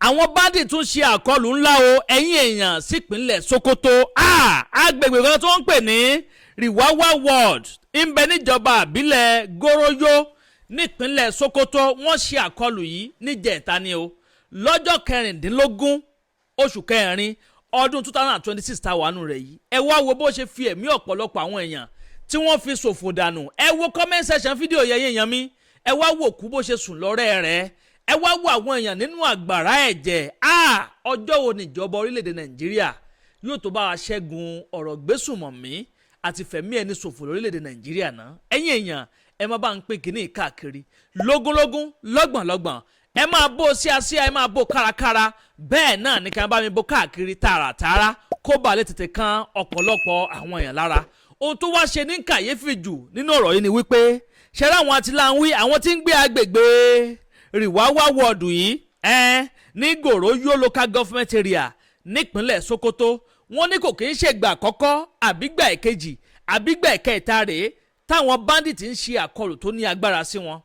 àwọn bandit tún ṣe àkọlù ńlá o ẹ̀yin èèyàn sípínlẹ̀ Sokoto agbègbè kan tó ń pè ní Riwawa ward ń bẹ níjọba àbílẹ̀ Goroyo nípínlẹ̀ Sokoto wọ́n ṣe àkọlù yìí níjẹ̀ta ni o lọ́jọ́ 16 oṣù kẹrin ọdún 2026 táwọnù rẹ̀ yìí ẹ wá wo bó ṣe fi ẹ̀mí ọ̀pọ̀lọpọ̀ àwọn èèyàn tí wọ́n fi ṣòfò dànù ẹ wo comment section fídíò yẹn èèyàn mi ẹ wá wò kú bó ṣe sùn lọ́rẹ́ rẹ̀ ẹ wá wo àwọn èèyàn nínú àgbàrá ẹ̀jẹ̀ ọjọ́ wo níjọba orílẹ̀-èdè Nàìjíríà yóò tó bá wa ṣẹ́gun ọ̀rọ̀ gbésùmọ̀mí àti fẹ̀mí ẹni ṣòfò lórílẹ̀-èdè Nàìjíríà náà ẹ̀yin èèyàn ẹ má bá ń pín kínní káàkiri lógúnlógún lọ́gbọ̀nlọ́gbọ̀n ẹ máa bó síasíá ẹ máa bó kárakára bẹ́ẹ̀ náà ní ká bá mi bó káàkiri tààràtààrà kó bàa lè tètè kan ọ̀pọ̀lọpọ̀ àwọn èèyàn lára ohun tó wá ṣe ní kàyéfì jù nínú ọ̀rọ̀ yìí ni wípé ṣẹlẹ̀ àwọn àtìláwí àwọn tí ń gbé agbègbè Riwawa wọ́ọ̀dù yìí ní Goroyo local government area nípínlẹ̀ Sokoto wọ́n ní kò kì í ṣègbà àkọ́kọ́ àbígbà ẹ̀kejì àbígbà ẹ̀kẹta rèé táwọn bandit ń ṣe àkọlù tó ní agbára sí wọn.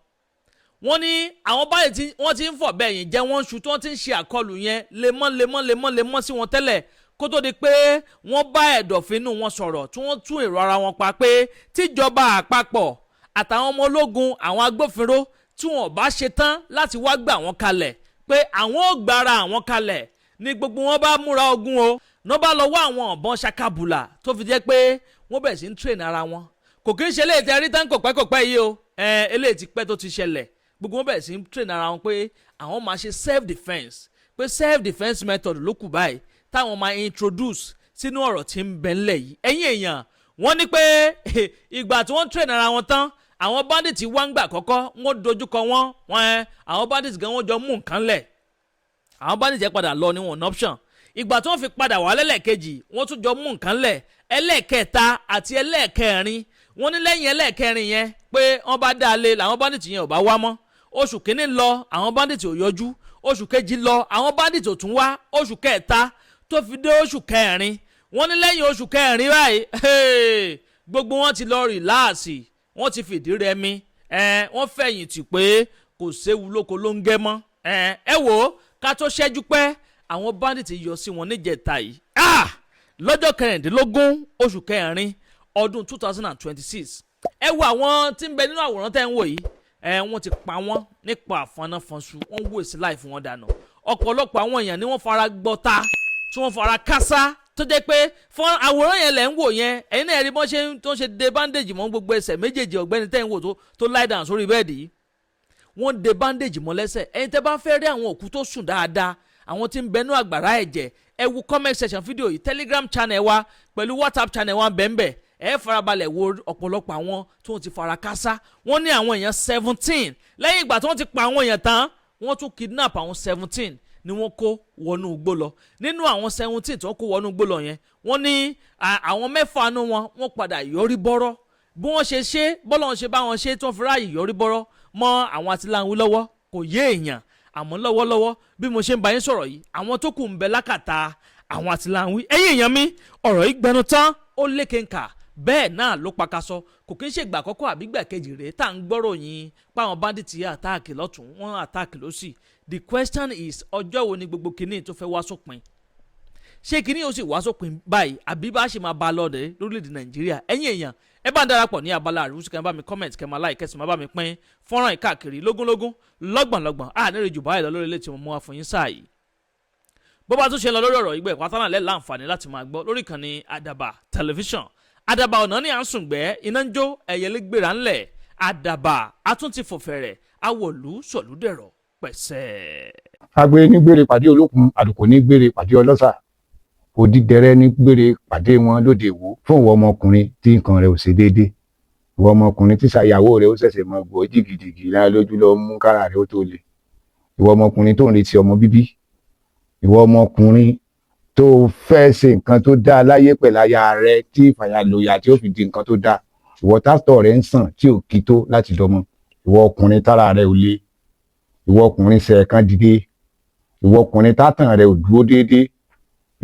wọ́n ní àwọn bandit wọ́n ti ń fọ̀ bẹ́ẹ̀ yìí jẹ́ wọ́n ṣu tí wọ́n ti ń ṣe àkọlù yẹn lemọ́ sí wọn tẹ́lẹ̀ kó tó di pé wọ́n bá ẹ̀dọ̀fínú wọn sọ̀rọ̀ tí wọ́n tún èrò ara wọn pa pé tíjọba àpapọ̀ àtàwọn ọmọ ológun àwọn agbófinró tí wọn bá ṣe tán láti wá gbà wọn kalẹ̀ pé àwọn ò gbára àwọn kalẹ̀ ní gbogbo wọn bá múra ogun o ní wọ́n bá lọ wá àwọn ọ̀bọ̀n ṣakabùlà tó fi jẹ́ pé wọ́n bẹ̀rẹ̀ sí ń train ara wọn kò kí ń ṣe eléyìí tẹ́ rí tán kòpẹ́kòpẹ́ yìí o eléyìí ti pẹ́ tó ti ṣẹlẹ̀ gbogbo wọn bẹ̀rẹ̀ sí ń train ara wọn pé àwọn máa ṣe self defence pé self defence method ló kù báyìí táwọn máa introduce sínú ọ̀rọ̀ tí ń bẹ ńlẹ̀ yìí ẹ̀yin èèyàn wọ́n ní pé ìgbà tí wọ́n train ara wọn tán àwọn bandit wá ń gbà kọ́kọ́ wọ́n dojúkọ wọ́n àwọn bandit gan wọ́n jọ mú nǹkan lẹ̀ àwọn bandit yẹn padà lọ ní wọn option ìgbà tí wọ́n fi padà wá lẹ́lẹ́kejì wọ́n tún jọ mú nǹkan lẹ̀ ẹlẹ́ẹ̀kẹta àti ẹlẹ́ẹ̀kẹrin wọ́n ní lẹ́yìn ẹlẹ́ẹ̀kẹrin yẹn pé wọ́n bá dá a lé làwọn bandit yẹn ò bá wá mọ́ oṣù kínní lọ àwọn bandit ò yọjú oṣù kejì lọ àwọn bandit ò tún wá oṣù kẹta tó fi dé oṣù kẹrin wọ́n ní lẹ́yìn oṣù kẹrin báyìí gbogbo wọn ti lọ rìláàsì wọ́n ti fìdí rẹmi wọ́n fẹ̀yìntì pé kò séwu lóko ló ń gẹ́ mọ́ ẹ wò ó ká tó ṣẹ́jú pẹ́ àwọn bandit yọ sí wọn níjẹta yìí lọ́jọ́ 16 oṣù kẹrin ọdún 2026 ẹ wo àwọn tí ń bẹ nínú àwòrán tẹ́ ń wò yìí wọ́n ti pa wọ́n nípa àfọnáfọnṣu wọ́n wò sí láì fún wọn dànù ọ̀pọ̀lọpọ̀ àwọn èèyàn ni wọ́n fara gbọ́ta tí wọ́n fara kásá tó jẹ́ pé fún àwòrán yẹn lẹ́ ń wò yẹn ẹ̀yin náà rí bọ́n ṣe tó ń ṣe de bandage mọ́ gbogbo ẹsẹ̀ méjèèjì ọ̀gbẹ́ni tẹ́ ń wò tó lie down sórí bẹ́ẹ̀dì yìí wọ́n de bandage mọ́ lẹ́sẹ̀ ẹ̀yin tẹ́ bá fẹ́ rí àwọn òkú tó sùn dáadáa àwọn tí ń bẹnu àgbàrá ẹ̀jẹ̀ ẹ wo comment section fídíò yìí Telegram channel wa pẹ̀lú WhatsApp channel wa bẹ́ẹ̀nbẹ́ ẹ farabalẹ̀ wo ọ̀pọ̀lọpọ̀ àwọn tó ti fara kásá wọ́n ní àwọn èèyàn 17 lẹ́yìn ìgbà tí wọ́n ti pa àwọn èèyàn tán wọ́n tún kidnap àwọn 17 ni wọ́n kó wọnú igbó lọ nínú àwọn 17 tí wọ́n kó wọnú igbó lọ yẹn wọ́n ní àwọn mẹ́fà nínú wọn wọ́n padà yọrí bọ́rọ́ bí wọ́n ṣe ṣe bọ́lá wọn ṣe bá wọn ṣe tí wọ́n fi ráàyè yọrí bọ́rọ̀ mọ́ àwọn àtìláwí lọ́wọ́ kò yé èèyàn àmọ́ lọ́wọ́lọ́wọ́ bí mo ṣe ń bá yín sọ̀rọ̀ yìí àwọn tó kù ń bẹ lákàtà àwọn àtìláwí ẹ̀yin èèyàn mi ọ̀rọ̀ yìí gbẹnu tán ó lékenkà bẹ́ẹ̀ náà ló pakasọ kò kí ń ṣe ìgbà àkọ́kọ́ àbí ìgbà kejì rèé tá à ń gbọ́rọ̀ yín páwọn bandit àtáàkì lọ́tún wọ́n àtáàkì lọ́sì the question is ọjọ́ wo ni gbogbo kìíní tó fẹ́ wá sópin ṣé kìíní yóò sì wá sópin báyìí àbí bá ṣe máa bá a lọ́ọ̀dẹ̀ lórílẹ̀‐èdè Nàìjíríà ẹ̀yin èèyàn ẹ bá ń darapọ̀ ní abala àrùsù kẹ́ ẹ bá mi comment kẹ́ ẹ máa like kẹ́ ẹ sì máa bá mi pín fọ́nrán ìkáàkiri lógúnlógún lọ́gbọ̀nlọ́gbọ̀n nírè jù báyìí lọ lórí ilé tí mo mú wá fún yín sáà yìí bó bá tún ṣe lọ lórí ọ̀rọ̀ ìgbẹ́ ìpátánà lẹ́ láǹfààní láti máa gbọ́ lórí ìkànnì Àdàbà tẹlifíṣàn Àdàbà ọ̀nà ní à ń sùngbẹ́ iná ń jó ẹ̀yẹlé gbéra ńlẹ̀ Àdàbà atúntì fòfẹ̀rẹ̀ awọ̀lú sọ̀lúdẹ̀rọ̀ pẹ̀sẹ̀. agbe ní gbére pàdé olókun àlùkò ní gbére pàdé ọlọ́sà òdìdẹrẹ́ ní gbére pàdé wọn lóde ìwò fún ìwọ ọmọkùnrin tí nǹkan rẹ̀ ò ṣe déédé ìwọ ọmọkùnrin tí ṣàyàwó rẹ̀ ó ṣẹ̀ṣẹ̀ mọ gbọ́ jìgìjìgì lára lójú lọ mú kára rẹ̀ ó tó le ìwọ ọmọkùnrin tó ń retí ọmọ bíbí ìwọ ọmọkùnrin tó fẹ́ ṣe nǹkan tó dáa láyé pẹ̀lú aya rẹ̀ tí ìfàyàlòyà tí ó fi di nǹkan tó dáa ìwọ tásítọ̀ rẹ̀ ń sàn tí ò kí tó láti dọmọ ìwọ ọkùnrin tára rẹ̀ ò le ìwọ ọkùnrin ṣẹ̀ẹ̀kan dìde ìwọ ọkùnrin tátàn rẹ̀ ò dúró déédéé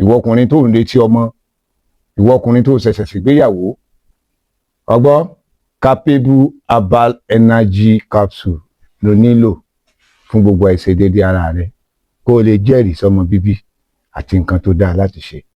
ìwọ ọkùnrin tó ń retí ọmọ ìwọ ọkùnrin tó ṣẹ̀ṣẹ̀ ṣègbéyàwó ọgbọ́ capable herbal energy capsule ló nílò fún gbogbo àìṣedéédé ara rẹ̀ kó o lè jẹ́rìí sọmọ bíbí àti nǹkan tó dáa láti ṣe.